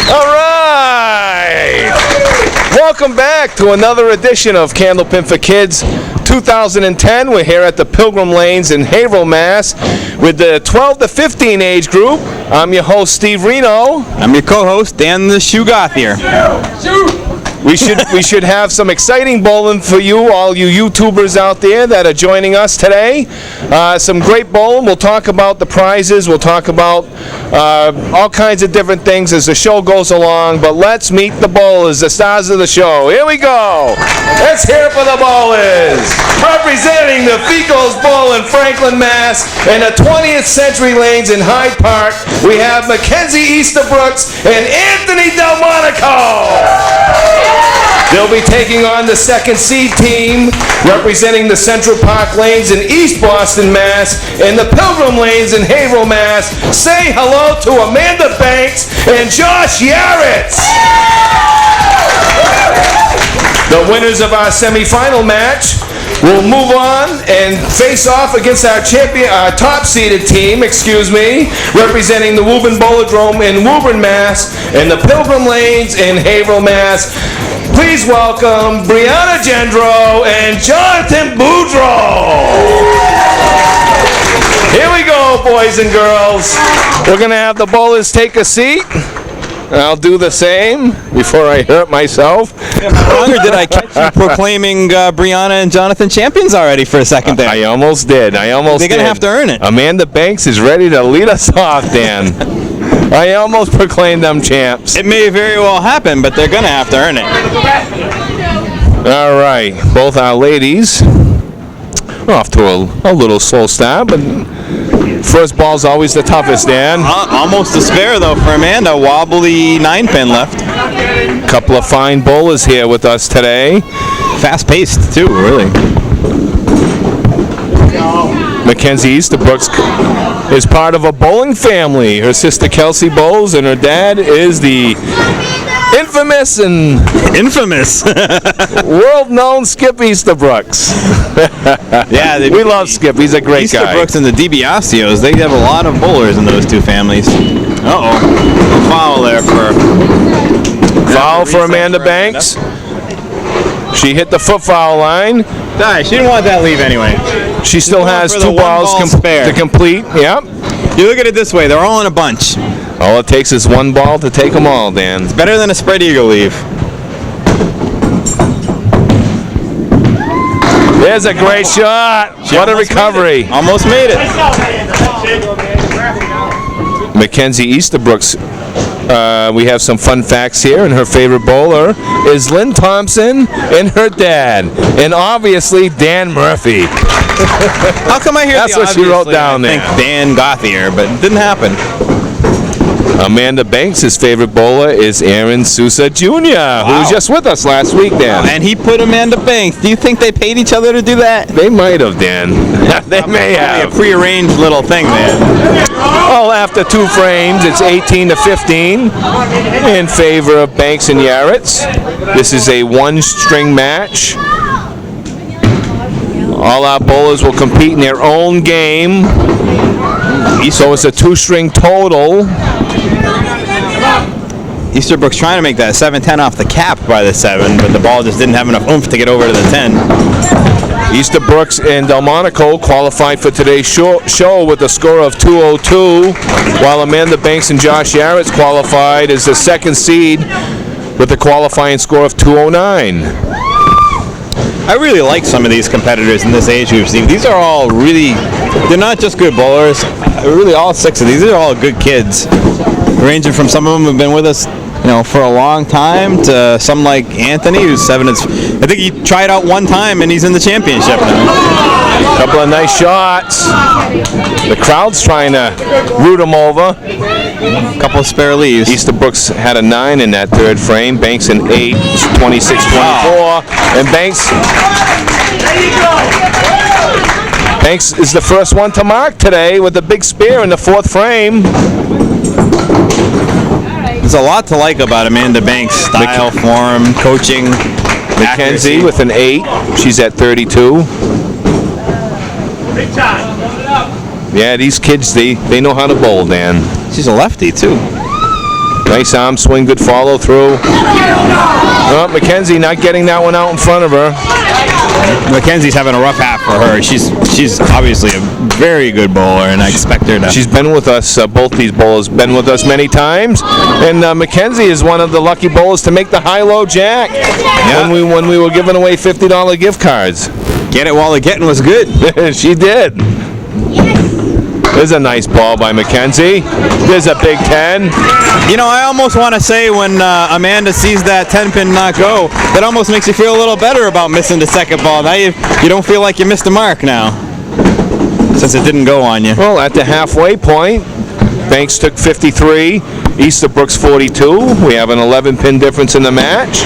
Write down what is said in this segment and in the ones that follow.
All right! Welcome back to another edition of Candlepin for Kids 2010. We're here at the Pilgrim Lanes in Haverhill, Mass. with the 12 to 15 age group. I'm your host, Steve Reno. I'm your co-host, Dan the Shoe Gothier. We should have some exciting bowling for you, all you YouTubers out there that are joining us today. Some great bowling. We'll talk about the prizes. We'll talk about all kinds of different things as the show goes along. But let's meet the bowlers, the stars of the show. Here we go. Let's hear it for the bowlers. Representing the Ficos Bowl in Franklin, Mass. and the 20th Century Lanes in Hyde Park, we have Mackenzie Easterbrooks and Anthony Delmonico. They'll be taking on the second seed team, representing the Central Park Lanes in East Boston, Mass. and the Pilgrim Lanes in Haverhill, Mass. Say hello to Amanda Banks and Josh Yaratz. The winners of our semifinal match will move on and face off against our top-seeded team, representing the Woburn Bowlerdrome in Woburn, Mass. and the Pilgrim Lanes in Haverhill, Mass. Please welcome Brianna Gendro and Jonathan Boudreau. Here we go, boys and girls. We're going to have the bowlers take a seat. I'll do the same before I hurt myself. How longer did I catch you proclaiming Brianna and Jonathan champions already for a second there? I almost did. They're going to have to earn it. Amanda Banks is ready to lead us off, Dan. I almost proclaimed them champs. It may very well happen, but they're going to have to earn it. All right. Both our ladies are off to a little slow start, but first ball's always the toughest, Dan. Almost a spare, though, for Amanda. Wobbly 9-pin left. Couple of fine bowlers here with us today. Fast-paced, too, really. Mackenzie Easterbrooks is part of a bowling family. Her sister Kelsey bowls, and her dad is the infamous world-known Skip Easterbrooks. Yeah, we love Skip. He's a great guy. Easterbrooks and the DiBiasio's, they have a lot of bowlers in those two families. Uh-oh. A foul there Foul for Amanda Banks. She hit the foot foul line. She didn't want that leave anyway. She still has two balls to complete. Yep. You look at it this way, they're all in a bunch. All it takes is one ball to take them all, Dan. It's better than a spread eagle leave. There's a great shot. What a recovery. Almost made it. Mackenzie Easterbrooks. We have some fun facts here, and her favorite bowler is Lynn Thompson and her dad, and obviously Dan Murphy. How come I hear That's what she wrote down there. I think Dan Gothier, but it didn't happen. Amanda Banks' favorite bowler is Aaron Sousa Jr., who was just with us last week, Dan. And he put Amanda Banks. Do you think they paid each other to do that? They might have, Dan. They may have. A prearranged little thing there. Well, after two frames, it's 18 to 15 in favor of Banks and Yaratz. This is a one-string match. All our bowlers will compete in their own game. So it's a two-string total. Easterbrooks trying to make that 7-10 off the cap by the 7, but the ball just didn't have enough oomph to get over to the 10. Easterbrooks and Delmonico qualified for today's show with a score of 202, while Amanda Banks and Josh Yaratz qualified as the second seed with a qualifying score of 209. I really like some of these competitors in this age group, Steve. These are all really, they're not just good bowlers. really all 6 of these are all good kids, ranging from some of them have been with us, for a long time, to some like Anthony, who's 7. I think he tried out one time and he's in the championship now. Couple of nice shots. The crowd's trying to root him over. A couple of spare leaves. Easterbrooks had a 9 in that third frame. Banks an 8. It's 26-24. And Banks is the first one to mark today with a big spear in the 4th frame. There's a lot to like about Amanda Banks' style, form, coaching. Mackenzie with an 8. She's at 32. Yeah, these kids, they know how to bowl, Dan. She's a lefty, too. Nice arm swing, good follow through. Oh, Mackenzie not getting that one out in front of her. Mackenzie's having a rough half for her. She's obviously a very good bowler, and I expect her to. She's been with us, both these bowlers been with us many times, and Mackenzie is one of the lucky bowlers to make the high-low jack when we were giving away $50 gift cards. Get it while the getting was good. She did. There's a nice ball by Mackenzie. There's a big 10. I almost want to say when Amanda sees that 10-pin not go, that almost makes you feel a little better about missing the second ball. Now you don't feel like you missed a mark now, since it didn't go on you. Well, at the halfway point, Banks took 53, Easterbrooks 42. We have an 11-pin difference in the match.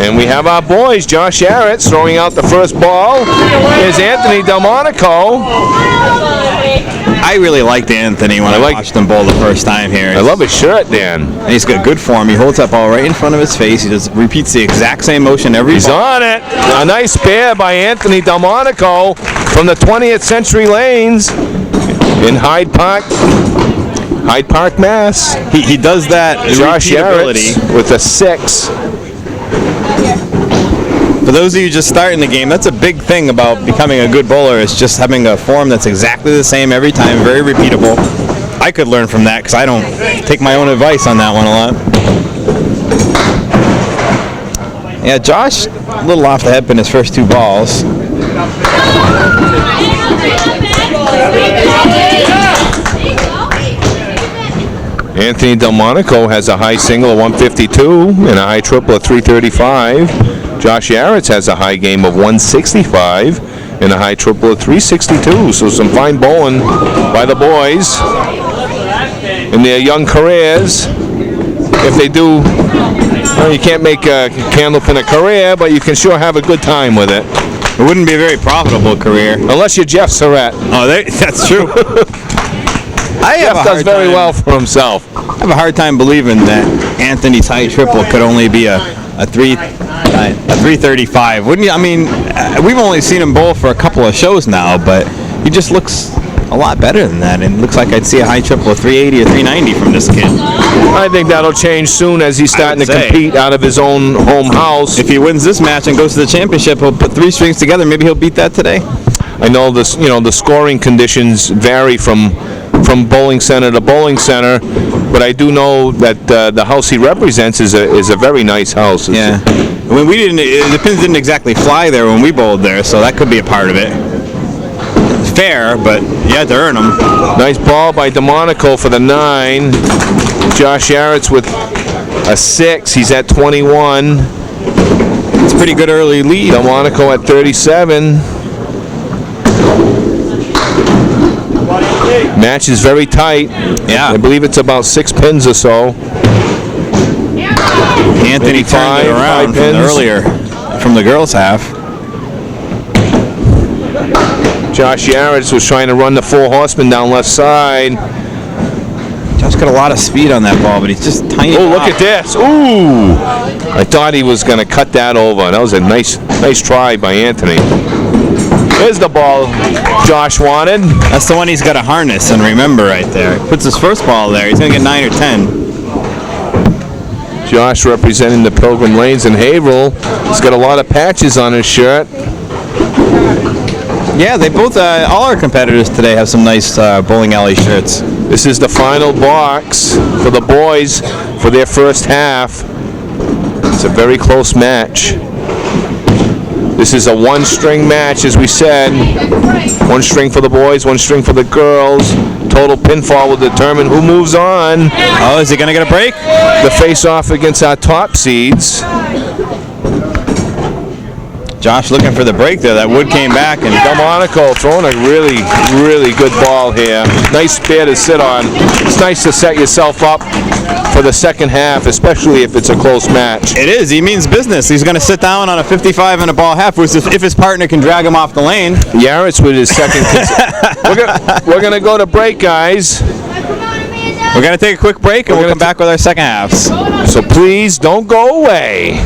And we have our boys, Josh Yaratz throwing out the first ball. Here's Anthony Delmonico. I really liked Anthony when I watched him bowl the first time here. I love his shirt, Dan. And he's got good form. He holds that ball right in front of his face. He repeats the exact same motion every He's ball. on it. A nice pair by Anthony Delmonico from the 20th Century Lanes in Hyde Park, Mass. He does that. Josh Yaratz with a 6. For those of you just starting the game, that's a big thing about becoming a good bowler, is just having a form that's exactly the same every time, very repeatable. I could learn from that because I don't take my own advice on that one a lot. Yeah, Josh, a little off the head in his first 2 balls. Anthony Delmonico has a high single of 152 and a high triple of 335. Josh Yaratz has a high game of 165 and a high triple of 362. So some fine bowling by the boys in their young careers. If they do, well, you can't make Candlepin a career, but you can sure have a good time with it. It wouldn't be a very profitable career. Unless you're Jeff Surratt. Oh, that's true. Jeff does very well for himself. I have a hard time believing that Anthony's high triple could only be a 335. Wouldn't you? I mean, we've only seen him bowl for a couple of shows now, but he just looks a lot better than that, and it looks like I'd see a high triple of 380 or 390 from this kid. I think that'll change soon as he's starting to compete out of his own home house. If he wins this match and goes to the championship, he'll put 3 strings together. Maybe he'll beat that today. I know this. The scoring conditions vary from bowling center to bowling center, but I do know that the house he represents is a very nice house. Yeah. When the pins didn't exactly fly there when we bowled there, so that could be a part of it. It's fair, but you had to earn them. Nice ball by Delmonico for the 9. Josh Yaratz with a 6. He's at 21. It's a pretty good early lead. Delmonico at 37. Match is very tight. Yeah. I believe it's about 6 pins or so. Anthony turned it around from earlier from the girls' half. Josh Yaratz was trying to run the 4 horsemen down left side. Josh got a lot of speed on that ball, but he's just tiny. Oh, look at this. Ooh. I thought he was going to cut that over. That was a nice try by Anthony. There's the ball Josh wanted. That's the one he's got to harness and remember right there. Puts his first ball there. He's going to get 9 or 10. Josh representing the Pilgrim Lanes in Haverhill. He's got a lot of patches on his shirt. Yeah, they both, all our competitors today have some nice bowling alley shirts. This is the final box for the boys for their first half. It's a very close match. This is a one-string match, as we said. One string for the boys, one string for the girls. Total pinfall will determine who moves on. Oh, is he going to get a break? The face-off against our top seeds. Josh looking for the break there. That wood came back. And Monaco throwing a really, really good ball here. Nice spear to sit on. It's nice to set yourself up for the second half, especially if it's a close match. It is. He means business. He's going to sit down on a 55 and a ball half, which is if his partner can drag him off the lane. Yaratz with his second. We're going to go to break, guys. We're going to take a quick break, and we'll come back with our second halves. So please don't go away.